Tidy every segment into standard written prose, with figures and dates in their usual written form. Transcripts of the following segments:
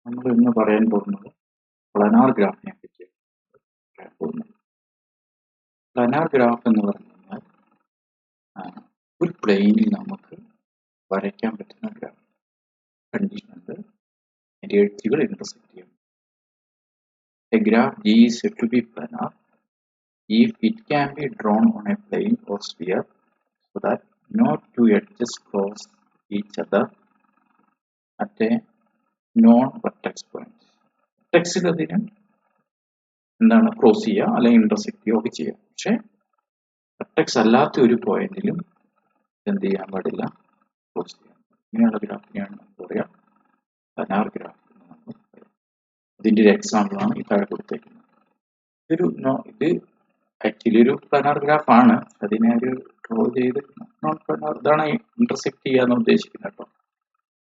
നമ്മൾ ഇന്ന് പറയാൻ പോകുന്നത് പ്ലാനാർ ഗ്രാഫിനെ പറ്റിയാണ് പറയാൻ പോകുന്നത്. പ്ലാനാർ ഗ്രാഫ് എന്ന് പറഞ്ഞു കഴിഞ്ഞാൽ ഒരു പ്ലെയിനിൽ നമുക്ക് വരയ്ക്കാൻ പറ്റുന്ന ഗ്രാഫ്. കണ്ടീഷൻ ഉണ്ട്, അതിൻ്റെ എഡ്ജുകൾ ഇന്റർസെക്ട് ചെയ്യണം. A graph G is said to be planar if it can be drawn on a plane or sphere so that no two edges cross each other at a non-vertex point. Vertex അതിന് എന്താണ് cross ചെയ്യുക അല്ലെങ്കിൽ intersect ചെയ്യുക ഒക്കെ ചെയ്യുക. പക്ഷെ vertex അല്ലാത്ത ഒരു പോയിന്റിലും എന്ത് ചെയ്യാൻ പാടില്ല, ക്രോസ് ചെയ്യാൻ. ഇങ്ങനെയുള്ള ഗ്രാഫിനെയാണ് നമുക്ക് പറയാം പ്ലാനാർ ഗ്രാഫ് എന്ന് നമ്മൾ പറയാം. ഇതിൻ്റെ ഒരു എക്സാമ്പിളാണ് ഈ താഴെ കൊടുത്തേക്കുന്നത്. ഇത് ആക്ച്വലി ഒരു പ്ലാനാർ ഗ്രാഫ് ആണ്. അതിനെ ഒരു ഡ്രോ ചെയ്ത് നോൺ പ്ലാനാർ ഇതാണ് ഇന്റർസെക്ട് ചെയ്യാന്ന് ഉദ്ദേശിക്കുന്നത് കേട്ടോ.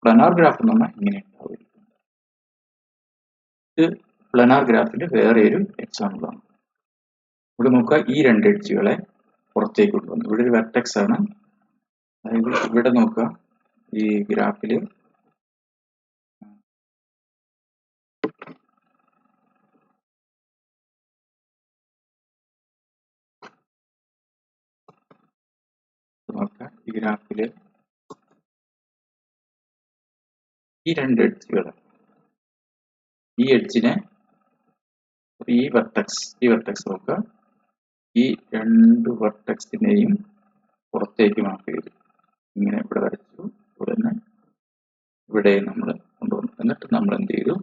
പ്ലാനാർ ഗ്രാഫ് എന്ന് പറഞ്ഞാൽ ഇങ്ങനെ ഉണ്ടാവും. ഇത് പ്ലാനാർ ഗ്രാഫിന്റെ വേറെ ഒരു എക്സാമ്പിൾ ആണ്. ഇവിടെ നോക്കുക, ഈ രണ്ട് എഡ്ജുകളെ പുറത്തേക്ക് കൊണ്ടുവന്നു. ഇവിടെ ഒരു വെർട്ടെക്സ് ആണ്. അതായത് ഇവിടെ നോക്കുക, ഈ ഗ്രാഫില് നോക്കുക, ഈ ഗ്രാഫില് ഈ രണ്ട് എഡ്ജുകളെ, ഈ എഡ്ജിനെ ഈ വെർട്ടെക്സ് നോക്കുക, ഈ രണ്ട് വെർട്ടെക്സിനെയും പുറത്തേക്ക് മാർക്ക് ചെയ്തു. ഇങ്ങനെ ഇവിടെ വരച്ചു. ഇവിടെ നിന്ന് ഇവിടെ നമ്മൾ കൊണ്ടുവന്നു. എന്നിട്ട് നമ്മൾ എന്ത് ചെയ്തു,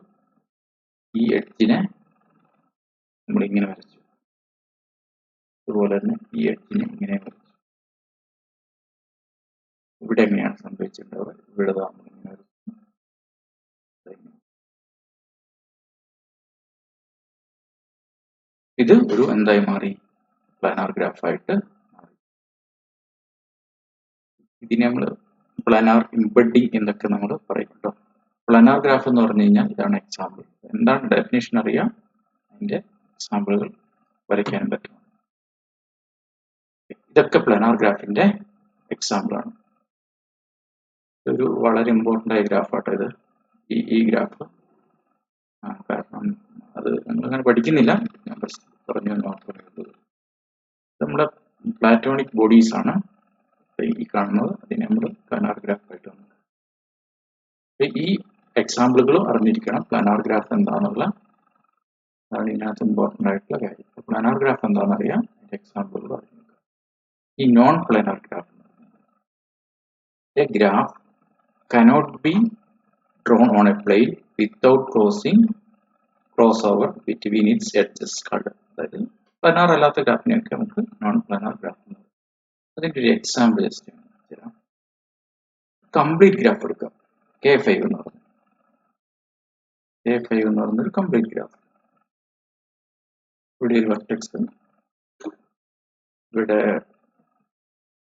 ഈ എഡ്ജിനെ നമ്മൾ ഇങ്ങനെ വരച്ചു. അതുപോലെ തന്നെ ഈ എഡ്ജിനെ ഇങ്ങനെ വരച്ചു. ഇവിടെ എങ്ങനെയാണ് സംഭവിച്ചിട്ടുണ്ടാവുക, ഇവിടെ നമ്മൾ ഇങ്ങനെ വരച്ചു. ഇത് ഒരു എന്തായി മാറി, പ്ലാനാർ ഗ്രാഫായിട്ട് മാറി. ഇതിനെ നമ്മൾ പ്ലാനാർ ഇംബഡിങ് എന്നൊക്കെ നമ്മൾ പറയും കേട്ടോ. പ്ലാനാർ ഗ്രാഫ് എന്ന് പറഞ്ഞു കഴിഞ്ഞാൽ ഇതാണ് എക്സാമ്പിൾ. എന്താണ് ഡെഫിനേഷൻ അറിയാം, അതിന്റെ എക്സാമ്പിളുകൾ വരയ്ക്കാനും പറ്റും. ഇതൊക്കെ പ്ലാനാർ ഗ്രാഫിന്റെ എക്സാമ്പിൾ ആണ്. ഇതൊരു വളരെ ഇമ്പോർട്ടൻ്റ് ആയ ഗ്രാഫാട്ടോ ഇത്, ഈ ഗ്രാഫ്. കാരണം അത് നമ്മളങ്ങനെ പഠിക്കുന്നില്ല, ഞാൻ പറഞ്ഞു എന്ന് മാത്രമേ ഉള്ളൂ. നമ്മുടെ പ്ലാറ്റോണിക് ബോഡീസ് ആണ് ഈ കാണുന്നത്. അതിനെ നമ്മൾ പ്ലാനാർ ഗ്രാഫായിട്ട് വന്നത്. ഈ എക്സാമ്പിളുകളും അറിഞ്ഞിരിക്കണം. പ്ലാനാർ ഗ്രാഫ് എന്താണെന്നുള്ള അതാണ് ഇതിനകത്ത് ഇമ്പോർട്ടൻ്റ് ആയിട്ടുള്ള കാര്യം. പ്ലാനാർ ഗ്രാഫ് എന്താണെന്ന് അറിയാം, അതിന്റെ എക്സാമ്പിളുകൾ അറിഞ്ഞിരിക്കണം. ഈ non planar graph, A graph cannot be drawn on a plane without crossover between its edges called. അതായത് പ്ലാനാർ അല്ലാത്ത ഗ്രാഫിനെയൊക്കെ നമുക്ക് നോൺ പ്ലാനാർ ഗ്രാഫ് എന്ന് പറയും. അതിൻ്റെ ഒരു എക്സാമ്പിൾ ജസ്റ്റ് തരാം. കംപ്ലീറ്റ് ഗ്രാഫ് എടുക്കാം. K5 എന്ന് പറഞ്ഞു, K5 എന്ന് പറയുന്നൊരു കംപ്ലീറ്റ് ഗ്രാഫ്. ഇവിടെ ഒരു വെർട്ടെക്സ്, ഇവിടെ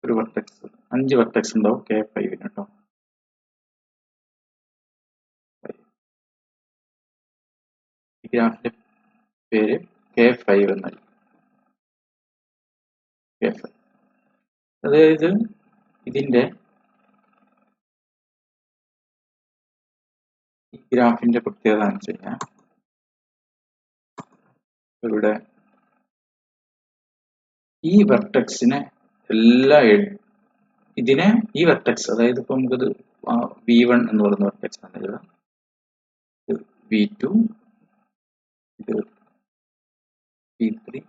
ഒരു വെർട്ടെക്സ്, 5 വെർട്ടെക്സ് ഉണ്ടാവും K5 കേട്ടോ. ഈ ഗ്രാഫിന്റെ പേര് K5 എന്നായി. K5 അതായത് ഇതിന്റെ ഈ ഗ്രാഫിന്റെ പ്രത്യേകത എന്ന് വെച്ച് കഴിഞ്ഞാൽ ഇവിടെ ഈ വെർട്ടെക്സിനെ ഇതിനെ ഈ വെർട്ടെക്സ്, അതായത് ഇപ്പൊ നമുക്കത് V1 എന്ന് പറയുന്ന വെർട്ടെക്സ് ആണ് എഴുതാം, V2, ഇത് V3,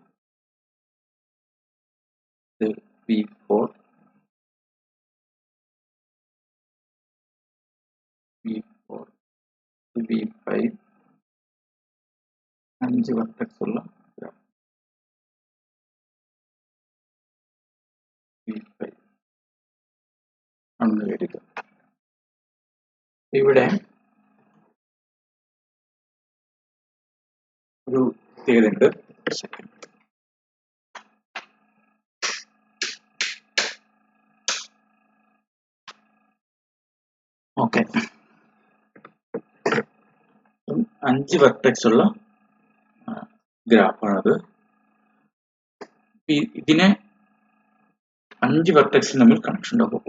ഇത് V4, V5, 5 വെർട്ടെക്സ് ഉള്ള ഗ്രാഫ്. V5 ആണെന്ന് കരുതുക. ഇവിടെ ഒരു പ്രത്യേകതയുണ്ട്. ഓക്കെ, 5 വെർട്ടെക്സ് ഉള്ള ഗ്രാഫാണത്. ഇതിനെ 5 വെർട്ടെക്സിന് തമ്മിൽ കണക്ഷൻ ഉണ്ടാവും.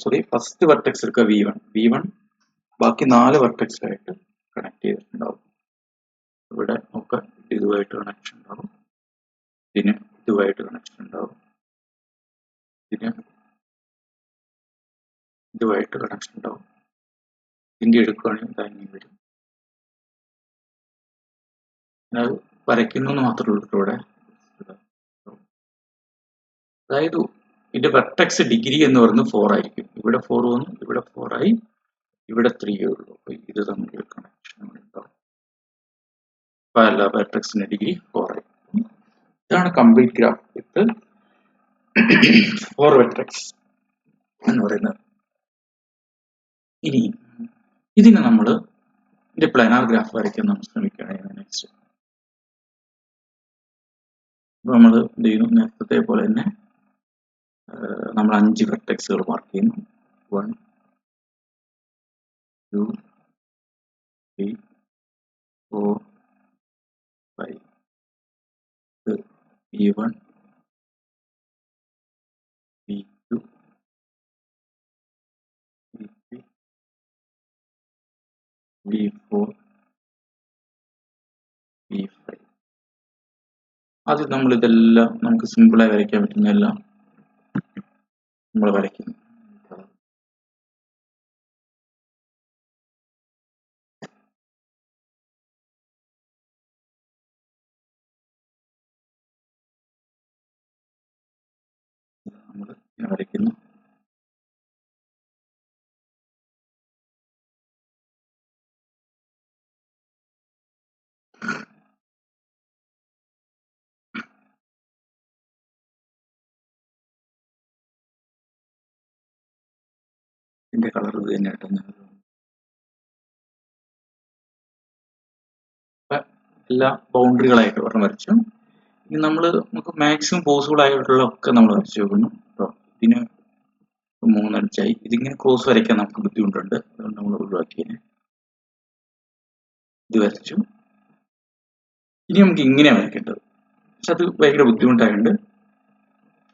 സോറി, ഫസ്റ്റ് വെർട്ടെക്സ് എടുക്കുക V1, ബാക്കി 4 വെർട്ടെക്സ് ആയിട്ട് കണക്ട് ചെയ്തിട്ടുണ്ടാവും. ഇവിടെ ഒക്കെ ഇതുമായിട്ട് കണക്ഷൻ ഉണ്ടാവും, ഇതിന് ഇതുമായിട്ട് കണക്ഷൻ ഉണ്ടാവും, ഇതിന് ഇതുമായിട്ട് കണക്ഷൻ ഉണ്ടാവും. ഇതിൻ്റെ എടുക്കുകയാണെങ്കിൽ താങ്ങി വരും. അത് വരയ്ക്കുന്നു മാത്രമേ ഉള്ളൂ ഇവിടെ. അതായത് ഇതിന്റെ വെർട്ടെക്സ് ഡിഗ്രി എന്ന് പറയുന്നത് 4 ആയിരിക്കും. ഇവിടെ 4 വന്നു, ഇവിടെ 4 ആയി, ഇവിടെ 3 ഉള്ളൂ. അപ്പൊ ഇത് തമ്മിൽ കണക്ഷൻ ഉണ്ടാവും. അപ്പൊ അല്ല, വെർട്ടെക്സിന്റെ ഡിഗ്രി 4 ആയി. ഇതാണ് കംപ്ലീറ്റ് ഗ്രാഫ് വിത്ത് 4 വെർട്ടെക്സ് എന്ന് പറയുന്നത്. ഇനി ഇതിന് നമ്മൾ ഇതിന്റെ പ്ലാനാർ ഗ്രാഫ് വരയ്ക്കാൻ നമ്മൾ ശ്രമിക്കുകയാണ് നെക്സ്റ്റ്. അപ്പൊ നമ്മൾ എന്ത് ചെയ്യുന്നു, നേരത്തെ പോലെ തന്നെ നമ്മൾ 5 വെർട്ടെക്സുകൾ മാർക്ക് ചെയ്യുന്നു. 1 2 3 4 5 E1 E2 E3 E4 E5. അത് നമ്മൾ ഇതെല്ലാം നമുക്ക് സിമ്പിളായി വരയ്ക്കാൻ പറ്റുന്ന എല്ലാം നമ്മൾ വരയ്ക്കുന്നു. നമ്മൾ ഇങ്ങനെ വരയ്ക്കുന്നു. ഇതിന്റെ കളർ ഇത് തന്നെയായിട്ട് എല്ലാ ബൗണ്ടറികളായിട്ട് ഒരെണ്ണം വരച്ചു. ഇനി നമുക്ക് മാക്സിമം പോസിബിൾ ആയിട്ടുള്ള ഒക്കെ നമ്മൾ വരച്ചു വെക്കുന്നു കേട്ടോ. ഇതിന് 3 അടിച്ചായി. ഇതിങ്ങനെ ക്രോസ് വരയ്ക്കാൻ നമുക്ക് ബുദ്ധിമുട്ടുണ്ട്, അതുകൊണ്ട് നമ്മൾ ഒഴിവാക്കിയതിന് ഇത് വരച്ചു. ഇനി നമുക്ക് ഇങ്ങനെ വരയ്ക്കേണ്ടത്, പക്ഷെ അത് ഭയങ്കര ബുദ്ധിമുട്ടായതുകൊണ്ട്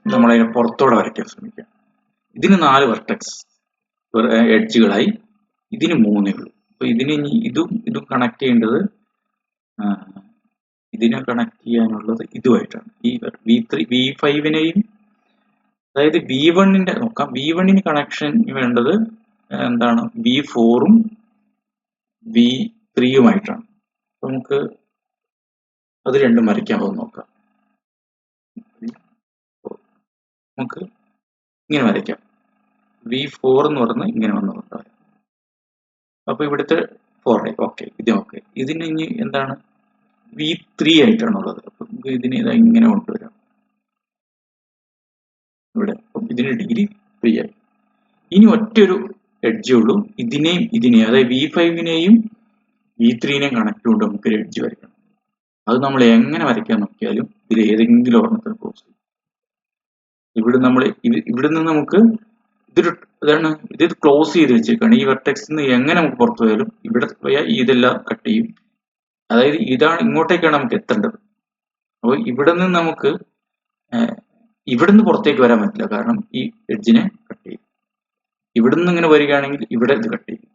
നമ്മളതിനെ പുറത്തോടെ വരയ്ക്കാൻ ശ്രമിക്കാം. ഇതിന് 4 വെർട്ടെക്സ് എഡ്ജുകളായി, ഇതിന് 3 ഉള്ളൂ. അപ്പൊ ഇതിന് ഇനി ഇതും കണക്ട് ചെയ്യേണ്ടത്, ഇതിനെ കണക്ട് ചെയ്യാനുള്ളത് ഇതുമായിട്ടാണ്. ഈ V5നെയും, അതായത് V1ന്റെ നോക്കാം. V1ന് കണക്ഷൻ വേണ്ടത് എന്താണ്, V4ഉം V3യുമായിട്ടാണ്. നമുക്ക് അത് രണ്ടും വരയ്ക്കാൻ പോകുന്ന നോക്കാം. നമുക്ക് ഇങ്ങനെ വരയ്ക്കാം. V4 എന്ന് പറഞ്ഞ് ഇങ്ങനെ വന്നുകൊണ്ടാണ്. അപ്പൊ ഇവിടുത്തെ 4 ഓക്കെ, ഇത് ഓക്കെ. ഇതിന് ഇനി എന്താണ്, V3 ആയിട്ടാണുള്ളത്. അപ്പൊ നമുക്ക് ഇതിനെ ഇങ്ങനെ കൊണ്ടുവരാം ഇവിടെ. അപ്പം ഇതിന് ഡിഗ്രി 3 ആയി. ഇനി ഒറ്റൊരു എഡ്ജേ ഉള്ളൂ, ഇതിനെയും അതായത് V5നെയും V3നെയും കണക്ട് കൊണ്ട് നമുക്കൊരു എഡ്ജ് വരയ്ക്കണം. അത് നമ്മൾ എങ്ങനെ വരയ്ക്കാൻ നോക്കിയാലും ഇതിൽ ഏതെങ്കിലും ഒരെണ്ണത്തിന് ക്ലോസ് ചെയ്യും. ഇവിടുന്ന് നമുക്ക് ഇത് ക്ലോസ് ചെയ്ത് വെച്ചേക്കാണ്. ഈ വെർട്ടെക്സിൽ നിന്ന് എങ്ങനെ നമുക്ക് പുറത്തു പോയാലും ഇവിടെ പോയാൽ ഇതെല്ലാം കട്ട് ചെയ്യും. അതായത് ഇങ്ങോട്ടേക്കാണ് നമുക്ക് എത്തേണ്ടത്. അപ്പോൾ ഇവിടെ നിന്ന് നമുക്ക് ഇവിടുന്ന് പുറത്തേക്ക് വരാൻ പറ്റില്ല, കാരണം ഈ എഡ്ജിനെ കട്ട് ചെയ്യും. ഇവിടുന്ന് ഇങ്ങനെ വരികയാണെങ്കിൽ ഇവിടെ ഇത് കട്ട് ചെയ്യും.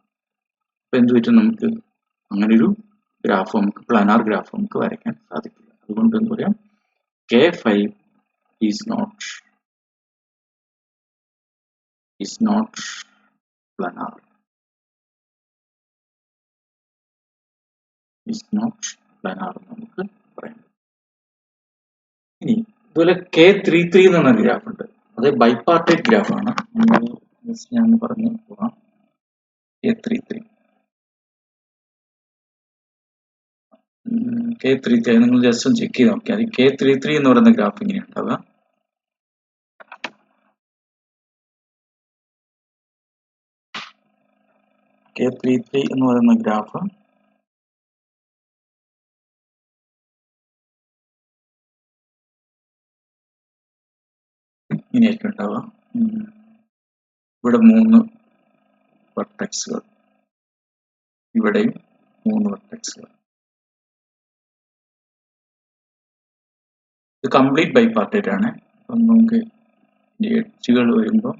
അപ്പൊ എന്ത് പറ്റും, നമുക്ക് അങ്ങനെ ഒരു ഗ്രാഫ്, നമുക്ക് പ്ലാനാർ ഗ്രാഫ് നമുക്ക് വരയ്ക്കാൻ സാധിക്കില്ല. അതുകൊണ്ട് എന്താ പറയാം, K5 ഈസ് നോട്ട് പ്ലാനാർ. നമുക്ക് പറയാം. ഇനി ഇതുപോലെ K33 എന്ന് പറഞ്ഞ ഗ്രാഫ് ഉണ്ട്. അത് ബൈപാർട്ടേറ്റ് ഗ്രാഫാണ്. ഞാൻ പറഞ്ഞു പോകാം. K33 നിങ്ങൾ ജസ്റ്റ് ഒന്ന് ചെക്ക് ചെയ്ത് നോക്കിയാൽ K33 എന്ന് പറയുന്ന ഗ്രാഫ് ഇങ്ങനെ ഉണ്ടാവുക. K33 എന്ന് പറയുന്ന ഗ്രാഫ് ഇങ്ങനെയായിരിക്കും ഉണ്ടാവുക. ഇവിടെ 3 വെർട്ടെക്സുകൾ, ഇവിടെയും 3 വെർട്ടെക്സുകൾ. ഇത് കംപ്ലീറ്റ് ബൈപാർട്ടേറ്റ് ആണ്. അപ്പം നമുക്ക് എഡ്ജുകൾ വരുമ്പോൾ